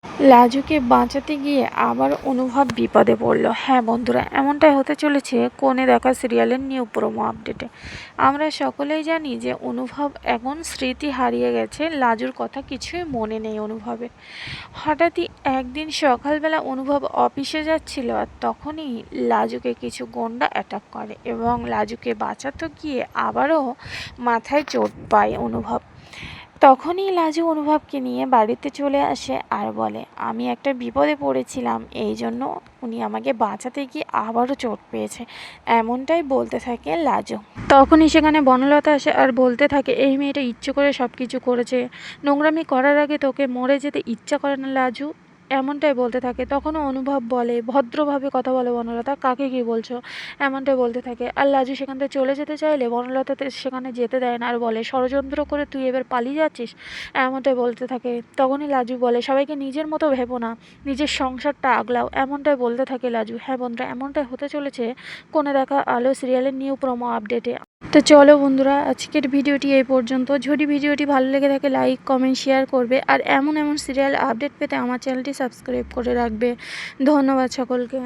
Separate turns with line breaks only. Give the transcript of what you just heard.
লাজুকে বাঁচাতে গিয়ে আবার অনুভব বিপদে পড়ল। হ্যাঁ বন্ধুরা, এমনটাই হতে চলেছে কোণে দেখা সিরিয়ালের নিউ প্রোমো আপডেটে। আমরা সকলেই জানি যে অনুভব এখন স্মৃতি হারিয়ে গেছে, লাজুর কথা কিছুই মনে নেই অনুভবের। হঠাৎই একদিন সকালবেলা অনুভব অফিসে যাচ্ছিল, আর তখনই লাজুকে কিছু গুন্ডা অ্যাটাক করে এবং লাজুকে বাঁচাতে গিয়ে আবারও মাথায় চোট পায় অনুভব। তখনই লাজু অনুভবকে নিয়ে বাড়িতে চলে আসে আর বলে, আমি একটা বিপদে পড়েছিলাম, এই জন্য উনি আমাকে বাঁচাতে গিয়ে আবারও চোট পেয়েছে, এমনটাই বলতে থাকে লাজু। তখনই সেখানে বনলতা আসে আর বলতে থাকে, এই মেয়েটা ইচ্ছে করে সব কিছু করেছে, নোংরামি করার আগে তোকে মরে যেতে ইচ্ছা করে না লাজু, এমনটাই বলতে থাকে। তখনও অনুভব বলে, ভদ্রভাবে কথা বলে বনলতা, কাকে কি বলছো, এমনটাই বলতে থাকে। আর লাজু সেখান থেকে চলে যেতে চাইলে বনলতা সেখানে যেতে দেয় না আর বলে, ষড়যন্ত্র করে তুই এবার পালিয়ে যাচ্ছিস, এমনটাই বলতে থাকে। তখনই লাজু বলে, সবাইকে নিজের মতো ভেবো না, নিজের সংসারটা আগলাও, এমনটাই বলতে থাকে লাজু। হ্যাঁ বন্ধুরা, এমনটাই হতে চলেছে কোণে দেখা আলো সিরিয়ালের নিউ প্রোমো আপডেটে। তো চলো বন্ধুরা, আজকের ভিডিওটি এই পর্যন্ত। যদি ভিডিওটি ভালো লেগে থাকে লাইক কমেন্ট শেয়ার করবে, আর এমন এমন সিরিয়াল আপডেট পেতে আমার চ্যানেলটি সাবস্ক্রাইব করে রাখবে। ধন্যবাদ সকলকে।